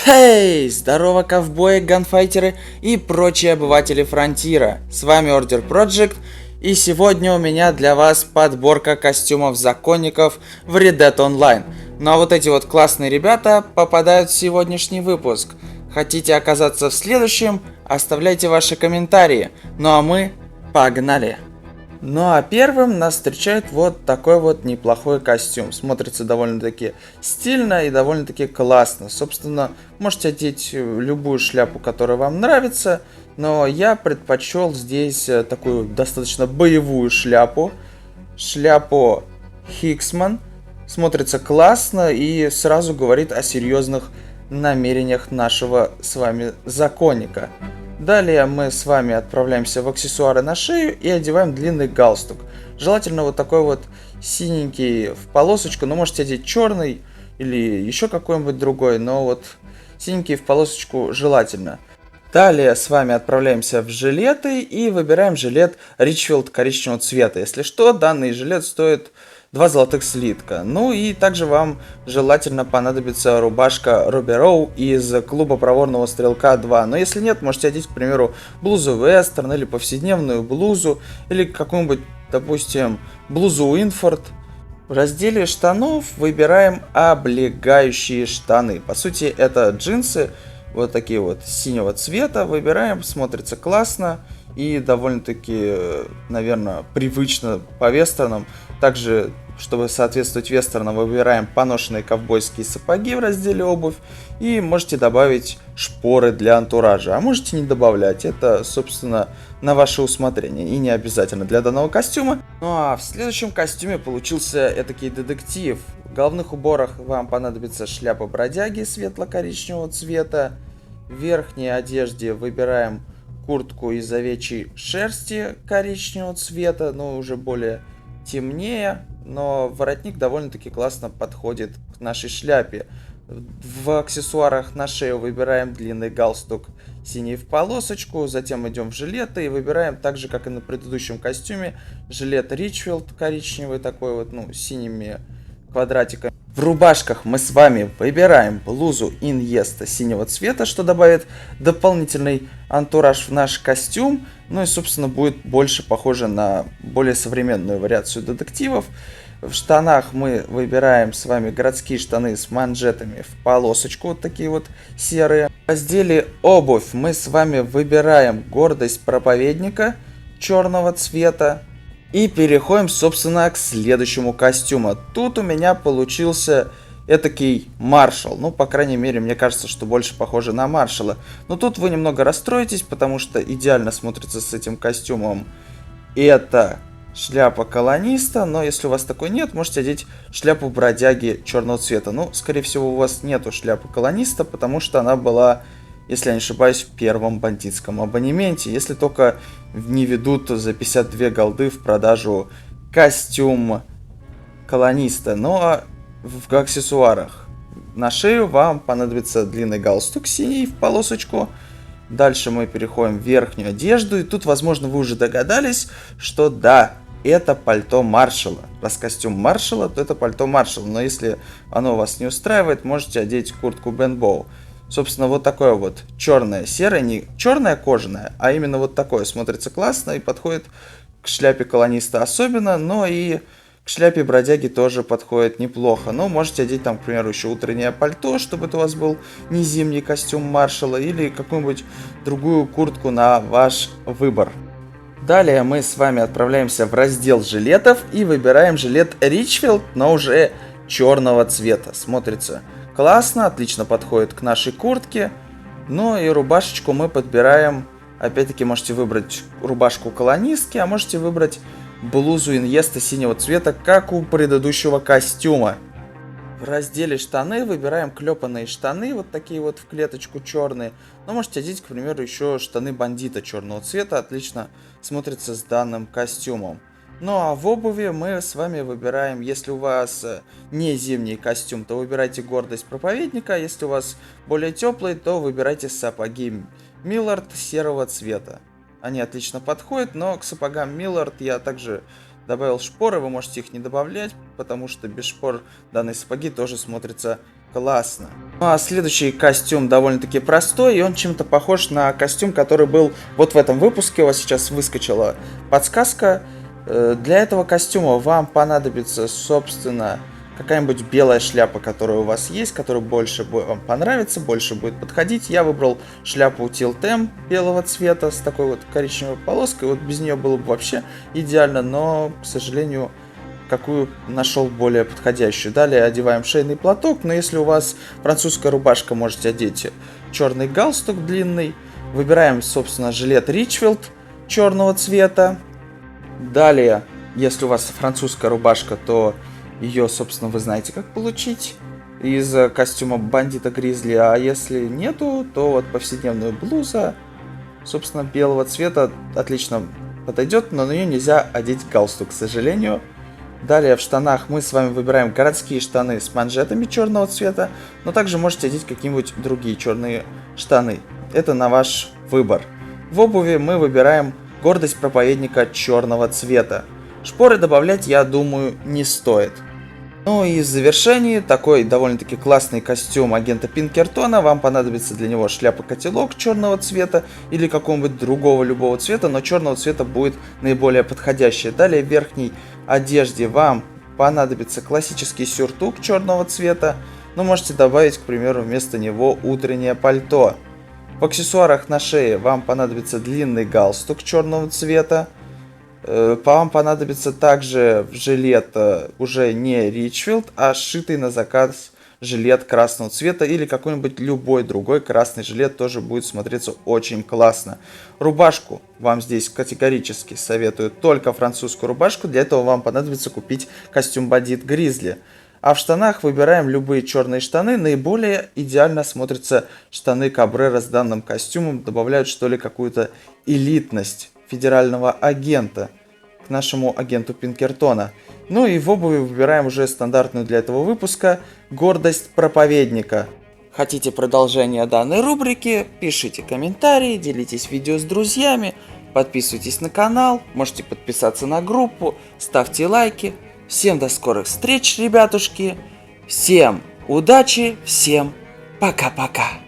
Хей! Здорово, ковбои, ганфайтеры и прочие обыватели Фронтира. С вами Order Project, и сегодня у меня для вас подборка костюмов законников в Red Dead Online. Ну а вот эти вот классные ребята попадают в сегодняшний выпуск. Хотите оказаться в следующем? Оставляйте ваши комментарии. Ну а мы погнали! Ну а первым нас встречает вот такой вот неплохой костюм. Смотрится довольно-таки стильно и довольно-таки классно. Собственно, можете одеть любую шляпу, которая вам нравится. Но я предпочел здесь такую достаточно боевую шляпу. Шляпу Хиксман. Смотрится классно и сразу говорит о серьезных намерениях нашего с вами законника. Далее мы с вами отправляемся в аксессуары на шею и одеваем длинный галстук. Желательно вот такой вот синенький в полосочку, но можете одеть черный или еще какой-нибудь другой, но вот синенький в полосочку желательно. Далее с вами отправляемся в жилеты и выбираем жилет Ричфилд коричневого цвета. Если что, данный жилет стоит 2 золотых слитка. Ну и также вам желательно понадобится рубашка Робби Роу из клуба проворного стрелка 2. Но если нет, можете одеть, к примеру, блузу вестерн или повседневную блузу, или какую-нибудь, допустим, блузу Уинфорд. В разделе штанов выбираем облегающие штаны. По сути, это джинсы, вот такие вот синего цвета. Выбираем, смотрится классно и довольно-таки, наверное, привычно по вестернам. Также, чтобы соответствовать вестернам, выбираем поношенные ковбойские сапоги в разделе обувь. И можете добавить шпоры для антуража. А можете не добавлять. Это, собственно, на ваше усмотрение. И не обязательно для данного костюма. Ну а в следующем костюме получился этакий детектив. В головных уборах вам понадобится шляпа бродяги светло-коричневого цвета. В верхней одежде выбираем куртку из овечьей шерсти коричневого цвета, но уже более темнее, но воротник довольно-таки классно подходит к нашей шляпе. В аксессуарах на шею выбираем длинный галстук синий в полосочку, затем идем в жилеты и выбираем, так же как и на предыдущем костюме, жилет Ричфилд коричневый такой вот, ну, с синими квадратиками. В рубашках мы с вами выбираем блузу Иньеста синего цвета, что добавит дополнительный антураж в наш костюм. Ну и, собственно, будет больше похоже на более современную вариацию детективов. В штанах мы выбираем с вами городские штаны с манжетами в полосочку, вот такие вот серые. В разделе обувь мы с вами выбираем гордость проповедника черного цвета. И переходим, собственно, к следующему костюму. Тут у меня получился этакий маршал. Ну, по крайней мере, мне кажется, что больше похоже на маршала. Но тут вы немного расстроитесь, потому что идеально смотрится с этим костюмом это шляпа колониста. Но если у вас такой нет, можете одеть шляпу бродяги черного цвета. Ну, скорее всего, у вас нету шляпы колониста, потому что она была, если я не ошибаюсь, в первом бандитском абонементе. Если только не ведут за 52 голды в продажу костюм колониста. Но в аксессуарах на шею вам понадобится длинный галстук синий в полосочку. Дальше мы переходим в верхнюю одежду. И тут, возможно, вы уже догадались, что да, это пальто маршала. Раз костюм маршала, то это пальто маршала. Но если оно вас не устраивает, можете одеть куртку Бенбоу. Собственно, вот такое вот черное, серое, не черное кожаное, а именно вот такое смотрится классно и подходит к шляпе колониста особенно, но и к шляпе бродяги тоже подходит неплохо. Но можете одеть там, к примеру, еще утреннее пальто, чтобы это у вас был не зимний костюм маршала, или какую-нибудь другую куртку на ваш выбор. Далее мы с вами отправляемся в раздел жилетов и выбираем жилет Ричфилд, но уже черного цвета. Смотрится классно, отлично подходит к нашей куртке. Ну и рубашечку мы подбираем. Опять-таки можете выбрать рубашку колонистки, а можете выбрать блузу Иньеста синего цвета, как у предыдущего костюма. В разделе штаны выбираем клепанные штаны, вот такие вот в клеточку черные. Но можете одеть, к примеру, еще штаны бандита черного цвета, отлично смотрится с данным костюмом. Ну а в обуви мы с вами выбираем, если у вас не зимний костюм, то выбирайте гордость проповедника, если у вас более теплый, то выбирайте сапоги Миллард серого цвета. Они отлично подходят, но к сапогам Миллард я также добавил шпоры, вы можете их не добавлять, потому что без шпор данные сапоги тоже смотрятся Классно. Ну а следующий костюм довольно-таки простой, и он чем-то похож на костюм, который был вот в этом выпуске. У вас сейчас выскочила подсказка. Для этого костюма вам понадобится, собственно, какая-нибудь белая шляпа, которая у вас есть, которая больше вам понравится, больше будет подходить. Я выбрал шляпу Tiltem белого цвета с такой вот коричневой полоской. Вот без нее было бы вообще идеально, но, к сожалению, какую нашел более подходящую. Далее одеваем шейный платок, но если у вас французская рубашка, можете одеть черный галстук длинный. Выбираем, собственно, жилет Richfield черного цвета. Далее, если у вас французская рубашка, то ее, собственно, вы знаете, как получить из костюма бандита Гризли. А если нету, то вот повседневная блуза, собственно, белого цвета отлично подойдет, но на нее нельзя одеть галстук, к сожалению. Далее в штанах мы с вами выбираем городские штаны с манжетами черного цвета, но также можете одеть какие-нибудь другие черные штаны. Это на ваш выбор. В обуви мы выбираем гордость проповедника черного цвета. Шпоры добавлять, я думаю, не стоит. Ну и в завершении такой довольно-таки классный костюм агента Пинкертона. Вам понадобится для него шляпа-котелок черного цвета или какого-нибудь другого любого цвета, но черного цвета будет наиболее подходящее. Далее в верхней одежде вам понадобится классический сюртук черного цвета, но можете добавить, к примеру, вместо него утреннее пальто. В аксессуарах на шее вам понадобится длинный галстук черного цвета. Вам понадобится также жилет уже не Richfield, а сшитый на заказ жилет красного цвета или какой-нибудь любой другой красный жилет тоже будет смотреться очень классно. Рубашку вам здесь категорически советую только французскую рубашку, для этого вам понадобится купить костюм бандит Гризли. А в штанах выбираем любые черные штаны, наиболее идеально смотрятся штаны Кабрера с данным костюмом, добавляют что ли какую-то элитность федерального агента к нашему агенту Пинкертона. Ну и в обуви выбираем уже стандартную для этого выпуска гордость проповедника. Хотите продолжение данной рубрики? Пишите комментарии, делитесь видео с друзьями, подписывайтесь на канал, можете подписаться на группу, ставьте лайки. Всем до скорых встреч, ребятушки. Всем удачи, всем пока-пока.